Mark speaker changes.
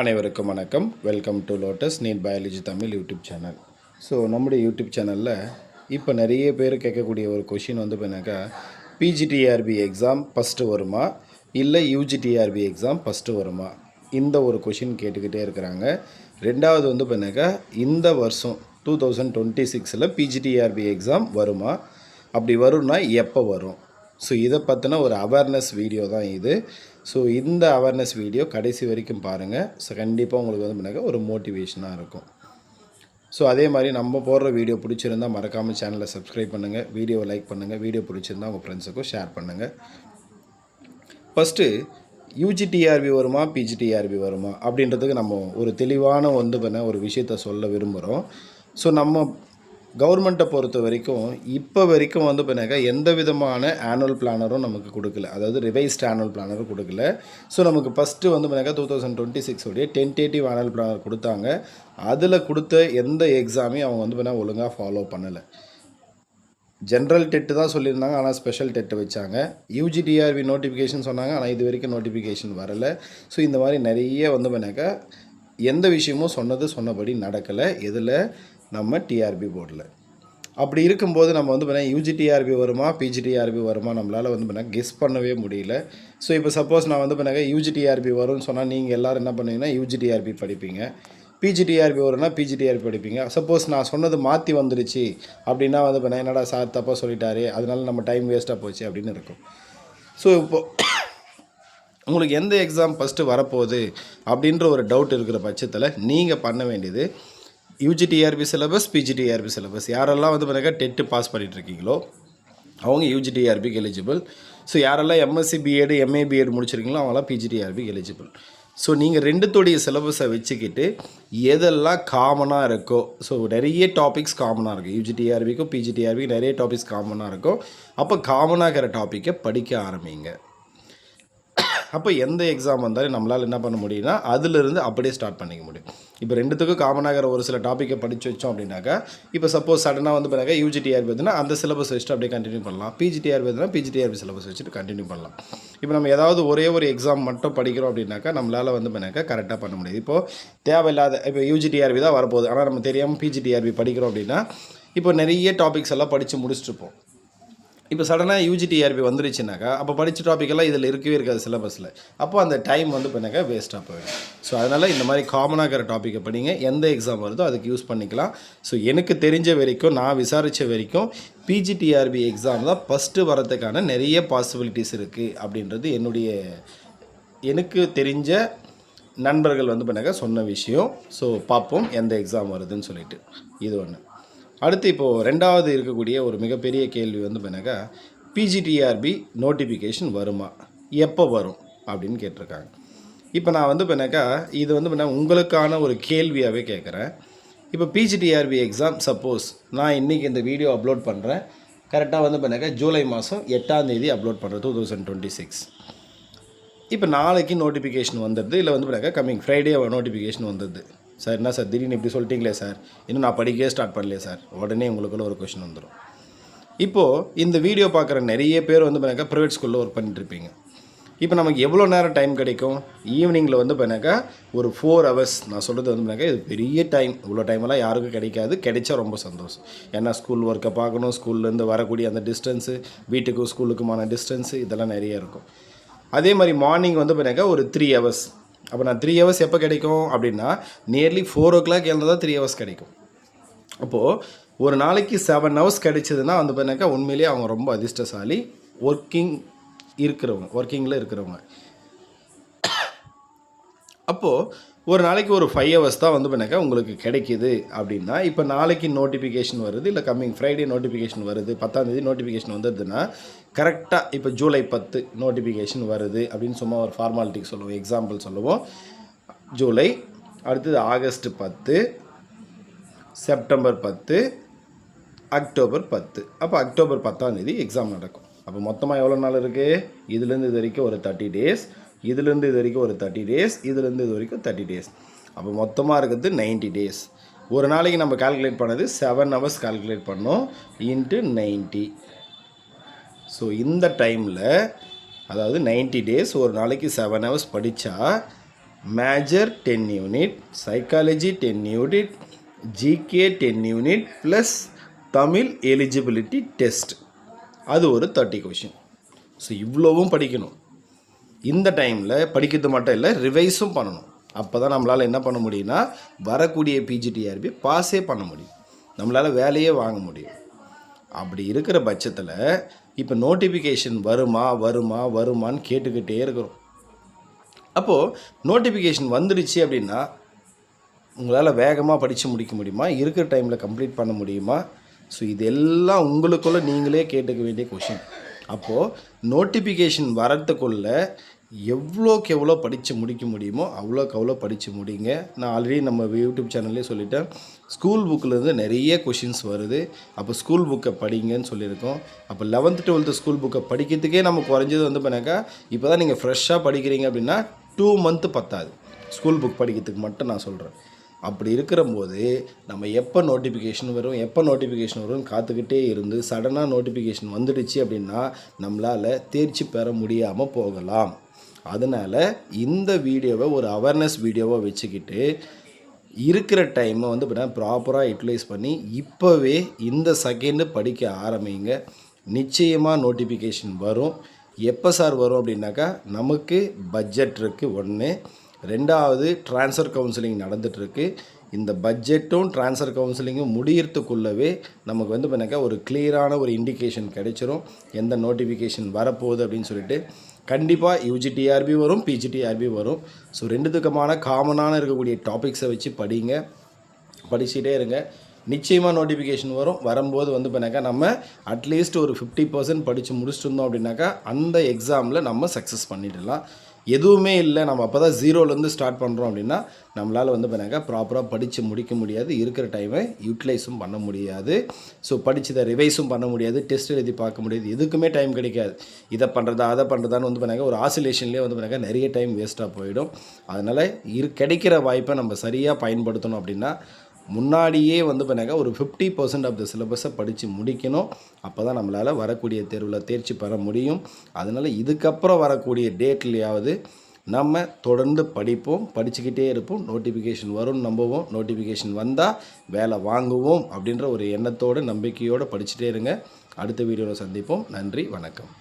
Speaker 1: அனைவருக்கும் வணக்கம். Welcome to Lotus NEET biology Tamil YouTube channel. So நம்முடைய யூடியூப் சேனலில் இப்போ நிறைய பேர் கேட்கக்கூடிய ஒரு கொஷின் வந்து பார்த்தீங்கன்னாக்கா, பிஜிடிஆர்பி எக்ஸாம் ஃபஸ்ட்டு வருமா இல்லை யூஜிடிஆர்பி எக்ஸாம் ஃபஸ்ட்டு வருமா, இந்த ஒரு கொஷின் கேட்டுக்கிட்டே இருக்கிறாங்க. ரெண்டாவது வந்து பார்த்தீங்கன்னாக்கா, இந்த வருஷம் 2026 பிஜிடிஆர்பி எக்ஸாம் வருமா, அப்படி வரும்னா எப்போ வரும்? ஸோ இதை பற்றின ஒரு அவேர்னஸ் வீடியோ தான் இது. ஸோ இந்த அவேர்னஸ் வீடியோ கடைசி வரைக்கும் பாருங்கள். ஸோ கண்டிப்பாக உங்களுக்கு வந்து பண்ணாக்க ஒரு மோட்டிவேஷனாக இருக்கும். ஸோ அதே மாதிரி நம்ம போடுற வீடியோ பிடிச்சிருந்தால் மறக்காமல் சேனலை சப்ஸ்கிரைப் பண்ணுங்கள், வீடியோவை லைக் பண்ணுங்கள், வீடியோ பிடிச்சிருந்தால் உங்கள் ஃப்ரெண்ட்ஸுக்கும் ஷேர் பண்ணுங்கள். ஃபஸ்ட்டு யூஜிடிஆர்பி வருமா பிஜிடிஆர்பி வருமா அப்படின்றதுக்கு நம்ம ஒரு தெளிவான ஒரு விஷயத்தை சொல்ல விரும்புகிறோம். ஸோ நம்ம கவர்மெண்ட்டை பொறுத்த வரைக்கும் இப்போ வரைக்கும் வந்து பண்ணாக்கா எந்த விதமான ஆனுவல் பிளானரும் நமக்கு கொடுக்கல, அதாவது ரிவைஸ்ட் ஆனுவல் பிளானரும் கொடுக்கல. ஸோ நமக்கு ஃபஸ்ட்டு வந்து பண்ணாக்கா 2026 டென்டேட்டிவ் ஆனுவல் பிளானர் கொடுத்தாங்க. அதில் கொடுத்த எந்த எக்ஸாமையும் அவங்க வந்து பண்ணால் ஒழுங்காக ஃபாலோ பண்ணலை. ஜென்ரல் டெட்டு தான் சொல்லியிருந்தாங்க, ஆனால் ஸ்பெஷல் டெட்டு வச்சாங்க. யூஜிடிஆர்பி நோட்டிஃபிகேஷன் சொன்னாங்க, ஆனால் இது வரைக்கும் நோட்டிஃபிகேஷன் வரலை. ஸோ இந்த மாதிரி நிறைய வந்து பண்ணாக்கா எந்த விஷயமும் சொன்னபடி நடக்கலை. இதில் நம்ம டிஆர்பி போர்டில் அப்படி இருக்கும்போது நம்ம வந்து பார்த்தீங்கன்னா யூஜிடிஆர்பி வருமா பிஜிடிஆர்பி வருமா நம்மளால் வந்து பார்த்தீங்கன்னா கெஸ் பண்ணவே முடியல. ஸோ இப்போ சப்போஸ் நான் வந்து பார்த்தீங்கன்னா யூஜிடிஆர்பி வரும்னு சொன்னால் நீங்கள் எல்லோரும் என்ன பண்ணுவீங்கன்னா யூஜிடிஆர்பி படிப்பீங்க, பிஜிடிஆர்பி வரும்னா பிஜிடிஆர்பி படிப்பீங்க. சப்போஸ் நான் சொன்னது மாற்றி வந்துருச்சு அப்படின்னா வந்து பார்த்தீங்கன்னா என்னடா சார் தப்பாக சொல்லிட்டாரு, அதனால நம்ம டைம் வேஸ்ட்டாக போச்சு அப்படின்னு இருக்கும். ஸோ இப்போது உங்களுக்கு எந்த எக்ஸாம் ஃபஸ்ட்டு வரப்போகுது அப்படின்ற ஒரு டவுட் இருக்கிற பட்சத்தில் நீங்கள் பண்ண வேண்டியது யூஜிடிஆர்பி சிலபஸ், பிஜிடிஆர்பி சிலபஸ். யாரெல்லாம் வந்து பார்த்தீங்கன்னா டெட்டு பாஸ் பண்ணிகிட்ருக்கீங்களோ அவங்க யூஜிடிஆர்பிக்கு எலிஜிபிள். ஸோ யாரெல்லாம் எம்எஸ்சி பிஎட் எம்ஏ பிஎட் முடிச்சிருக்கீங்களோ அவங்களாம் பிஜிடிஆர்பிக்கு எலிஜிபிள். ஸோ நீங்கள் ரெண்டுத்தோடைய சிலபஸை வச்சுக்கிட்டு எதெல்லாம் காமனாக இருக்கோ, ஸோ நிறைய டாபிக்ஸ் காமனாக இருக்கும் யூஜிடிஆர்பிக்கும் பிஜிடிஆர்பிக்கும் நிறைய டாபிக்ஸ் காமனாக இருக்கும். அப்போ காமனாக இருக்கிற டாப்பிக்கை படிக்க ஆரம்பிங்க. அப்போ எந்த எக்ஸாம் வந்தாலும் நம்மளால் என்ன பண்ண முடியும்னா அதிலிருந்து அப்படியே ஸ்டார்ட் பண்ணிக்க முடியும். இப்போ ரெண்டுத்துக்கும் காமனாகிற ஒரு சில டாப்பிக்கை படித்து வச்சோம் அப்படின்னாக்கா, இப்போ சப்போஸ் சடனாக வந்து பார்த்தா யூஜிடிஆர்பி வந்துன்னா அந்த சிலபஸ் வச்சுட்டு அப்படியே கண்டினியூ பண்ணலாம். பிஜிடிஆர்பி வந்துன்னா பிஜிடிஆர்பி சிலபஸ் வச்சுட்டு கண்டினியூ பண்ணலாம். இப்போ நம்ம ஏதாவது ஒரே ஒரு எக்ஸாம் மட்டும் படிக்கிறோம் அப்படின்னாக்கா நம்மளால் வந்து பண்ணாக்கா கரெக்டாக பண்ண முடியாது. இப்போது தேவையில்லாத இப்போ யூஜிடிஆர்பி தான் வரப்போகுது, ஆனால் நம்ம தெரியாமல் பிஜிடிஆர்பி படிக்கிறோம் அப்படின்னா இப்போ நிறைய டாபிக்ஸ் எல்லாம் படித்து முடிச்சுட்டுருப்போம். இப்போ சடனாக யூஜிடிஆர்பி வந்துருச்சுனாக்கா அப்போ படித்த டாப்பிக்கெல்லாம் இதில் இருக்கவே இருக்காது சிலபஸில். அப்போ அந்த டைம் வந்து பண்ணாக்கா வேஸ்ட்டாக போயிடும். ஸோ அதனால் இந்த மாதிரி காமனாக இருக்கிற டாப்பிக்கை படிங்க. எந்த எக்ஸாம் வருதோ அதுக்கு யூஸ் பண்ணிக்கலாம். ஸோ எனக்கு தெரிஞ்ச வரைக்கும், நான் விசாரித்த வரைக்கும் பிஜிடிஆர்பி எக்ஸாம் தான் ஃபஸ்ட்டு வரதுக்கான நிறைய பாசிபிலிட்டிஸ் இருக்குது அப்படின்றது எனக்கு தெரிஞ்ச நண்பர்கள் வந்து பண்ணாக்கா சொன்ன விஷயம். ஸோ பார்ப்போம் எந்த எக்ஸாம் வருதுன்னு சொல்லிட்டு. இது ஒன்று. அடுத்து இப்போது ரெண்டாவது இருக்கக்கூடிய ஒரு மிகப்பெரிய கேள்வி வந்து பண்ணாக்கா, பிஜிடிஆர்பி நோட்டிஃபிகேஷன் வருமா, எப்போ வரும் அப்படின்னு கேட்டிருக்காங்க. இப்போ நான் வந்து பண்ணாக்கா இது வந்து பண்ண உங்களுக்கான ஒரு கேள்வியாகவே கேட்குறேன். இப்போ பிஜிடிஆர்பி எக்ஸாம் சப்போஸ் நான் இன்றைக்கி இந்த வீடியோ அப்லோட் பண்ணுறேன், கரெக்டாக வந்து பண்ணாக்கா ஜூலை மாதம் 8 அப்லோட் பண்ணுறேன் 2026. இப்போ நாளைக்கு நோட்டிஃபிகேஷன் வந்துடுது, இல்லை வந்து பண்ணாக்கா கம்மிங் ஃப்ரைடே நோட்டிஃபிகேஷன் வந்துடுது. சார் என்ன சார் திடீர்னு இப்படி சொல்லிட்டீங்களே சார், இன்னும் நான் படிக்கவே ஸ்டார்ட் பண்ணலையே சார், உடனே உங்களுக்குள்ள ஒரு கொஷின் வந்துடும். இப்போது இந்த வீடியோ பார்க்குற நிறைய பேர் வந்து பண்ணாக்கா ப்ரைவேட் ஸ்கூலில் ஒர்க் பண்ணிட்டுருப்பீங்க. இப்போ நமக்கு எவ்வளோ நேரம் டைம் கிடைக்கும்? ஈவினிங்கில் வந்து பண்ணாக்கா ஒரு 4 hours. நான் சொல்கிறது வந்து பண்ணாக்கா இது பெரிய டைம். இவ்வளோ டைமெல்லாம் யாருக்கும் கிடைக்காது. கிடைச்சா ரொம்ப சந்தோஷம். ஏன்னா ஸ்கூல் ஒர்க்கை பார்க்கணும், ஸ்கூல்லேருந்து வரக்கூடிய அந்த டிஸ்டன்ஸு, வீட்டுக்கும் ஸ்கூலுக்குமான டிஸ்டன்ஸு, இதெல்லாம் நிறைய இருக்கும். அதே மாதிரி மார்னிங் வந்து பண்ணாக்கா ஒரு 3 hours. அப்போ நான் 3 hours எப்போ கிடைக்கும் அப்படின்னா நியர்லி 4 o'clock எழுந்தால் தான் 3 hours கிடைக்கும். அப்போது ஒரு நாளைக்கு 7 hours கிடைச்சதுன்னா வந்து பண்ணாக்கா உண்மையிலேயே அவங்க ரொம்ப அதிர்ஷ்டசாலி. ஒர்க்கிங்கில் இருக்கிறவங்க. அப்போது ஒரு நாளைக்கு ஒரு 5 hours தான் வந்து பண்ணாக்கா உங்களுக்கு கிடைக்கிது அப்படின்னா, இப்போ நாளைக்கு நோட்டிஃபிகேஷன் வருது, இல்லை கம்மிங் ஃப்ரைடே நோட்டிஃபிகேஷன் வருது, 10 நோட்டிஃபிகேஷன் வந்துடுதுன்னா கரெக்டாக இப்போ ஜூலை 10 நோட்டிஃபிகேஷன் வருது அப்படின்னு சும்மா ஒரு ஃபார்மாலிட்டிக்கு சொல்லுவோம், எக்ஸாம்பிள் சொல்லுவோம். ஜூலை, அடுத்தது ஆகஸ்ட் 10, செப்டம்பர் 10, அக்டோபர் 10. அப்போ அக்டோபர் 10 எக்ஸாம் நடக்கும். அப்போ மொத்தமாக எவ்வளோ நாள் இருக்குது? இதுலேருந்து இது வரைக்கும் ஒரு 30 days, இதுலேருந்து இது வரைக்கும் ஒரு 30 days, இதுலேருந்து இது வரைக்கும் 30 days. அப்போ மொத்தமாக இருக்கிறது 90 days. ஒரு நாளைக்கு நம்ம கால்குலேட் பண்ணது 7 hours கால்குலேட் பண்ணோம் இன்ட்டு 90. ஸோ இந்த டைமில் அதாவது 90 days ஒரு நாளைக்கு 7 hours படித்தா major 10 unit, psychology 10 unit, GK 10 unit plus Tamil eligibility test, அது ஒரு 30 கொஷின். ஸோ இவ்வளவும் படிக்கணும். இந்த டைமில் படிக்கிறது மட்டும் இல்லை, ரிவைஸும் பண்ணணும். அப்போ தான் நம்மளால் என்ன பண்ண முடியும்னா வரக்கூடிய பிஜிடிஆர்பி பாஸே பண்ண முடியும், நம்மளால் வேலையே வாங்க முடியும். அப்படி இருக்கிற பட்சத்தில் இப்போ நோட்டிஃபிகேஷன் வருமான்னு கேட்டுக்கிட்டே இருக்கிறோம். அப்போது நோட்டிஃபிகேஷன் வந்துடுச்சு அப்படின்னா உங்களால் வேகமாக படித்து முடிக்க முடியுமா, இருக்கிற டைமில் கம்ப்ளீட் பண்ண முடியுமா? ஸோ இதெல்லாம் உங்களுக்குள்ளே நீங்களே கேட்டுக்க வேண்டிய கொஷின். அப்போது நோட்டிஃபிகேஷன் வரத்துக்குள்ளே எவ்வளோக்கு எவ்வளோ படித்து முடிக்க முடியுமோ அவ்வளோக்கு அவ்வளோ படித்து முடிங்க. நான் ஆல்ரெடி நம்ம யூடியூப் சேனல்லே சொல்லிட்டேன், ஸ்கூல் புக்கிலேருந்து நிறைய கொஷின்ஸ் வருது. அப்போ ஸ்கூல் புக்கை படிங்கன்னு சொல்லியிருக்கோம். அப்போ 11th 12th ஸ்கூல் புக்கை படிக்கிறதுக்கே நம்ம குறைஞ்சது வந்து பண்ணாக்கா, இப்போ தான் நீங்கள் ஃப்ரெஷ்ஷாக படிக்கிறீங்க அப்படின்னா 2 month பத்தாது ஸ்கூல் புக் படிக்கிறதுக்கு மட்டும் நான் சொல்கிறேன். அப்படி இருக்கிறம்போது நம்ம எப்போ நோட்டிஃபிகேஷன் வரும் காத்துக்கிட்டே இருந்து சடனாக நோட்டிஃபிகேஷன் வந்துடுச்சு அப்படின்னா நம்மளால் தேர்ச்சி பெற முடியாமல் போகலாம். அதனால் இந்த வீடியோவை ஒரு அவேர்னஸ் வீடியோவை வச்சுக்கிட்டு இருக்கிற டைமை வந்து ப்ராப்பராக யூட்டிலைஸ் பண்ணி இப்போவே இந்த செகண்டு படிக்க ஆரம்பிங்க. நிச்சயமாக நோட்டிஃபிகேஷன் வரும். எப்போ சார் வரும் அப்படின்னாக்கா, நமக்கு பட்ஜெட் இருக்குது ஒன்று, ரெண்டாவது ட்ரான்ஸ்ஃபர் கவுன்சிலிங் நடந்துகிட்ருக்கு. இந்த பட்ஜெட்டும் ட்ரான்ஸ்ஃபர் கவுன்சிலிங்கும் முடியறதுக்குள்ளவே நமக்கு வந்து பண்ணாக்கா ஒரு கிளியரான ஒரு இண்டிகேஷன் கிடைச்சிரும் எந்த நோட்டிஃபிகேஷன் வரப்போகுது அப்படின்னு சொல்லிட்டு. கண்டிப்பாக யூஜிடிஆர்பி வரும், பிஜிடிஆர்பி வரும். ஸோ ரெண்டுத்துக்குமான காமனான இருக்கக்கூடிய டாபிக்ஸை வச்சு படிச்சுட்டே இருங்க. நிச்சயமாக நோட்டிஃபிகேஷன் வரும்போது வந்து பண்ணாக்கா நம்ம அட்லீஸ்ட் ஒரு 50% படித்து முடிச்சுட்டு இருந்தோம் அப்படின்னாக்கா அந்த எக்ஸாமில் நம்ம சக்ஸஸ் பண்ணிடலாம். எதுவுமே இல்லை, நம்ம அப்போ தான் 0லேருந்து ஸ்டார்ட் பண்ணுறோம் அப்படின்னா நம்மளால் வந்து பண்ணாக்கா ப்ராப்பராக படித்து முடிக்க முடியாது, இருக்கிற டைமை யூட்டிலைஸும் பண்ண முடியாது. ஸோ படித்ததை ரிவைஸும் பண்ண முடியாது, டெஸ்ட் எழுதி பார்க்க முடியாது, எதுக்குமே டைம் கிடைக்காது. இதை பண்ணுறதா அதை பண்ணுறதான்னு வந்து பண்ணாக்கா ஒரு ஆசிலேஷன்லேயே வந்து பண்ணாக்கா நிறைய டைம் வேஸ்ட்டாக போயிடும். அதனால் கிடைக்கிற வாய்ப்பை நம்ம சரியாக பயன்படுத்தணும் அப்படின்னா முன்னாடியே வந்து பண்ணாக்கா ஒரு 50% ஆஃப் த சிலபஸை படித்து முடிக்கணும். அப்போ தான் நம்மளால் வரக்கூடிய தேர்வில் தேர்ச்சி பெற முடியும். அதனால் இதுக்கப்புறம் வரக்கூடிய டேட்லையாவது நம்ம தொடர்ந்து படிச்சுக்கிட்டே இருப்போம். நோட்டிஃபிகேஷன் வரும்னு நம்புவோம். நோட்டிஃபிகேஷன் வந்தால் வேலை வாங்குவோம் அப்படின்ற ஒரு எண்ணத்தோடு நம்பிக்கையோடு படிச்சுட்டே இருங்க. அடுத்த வீடியோவில் சந்திப்போம். நன்றி, வணக்கம்.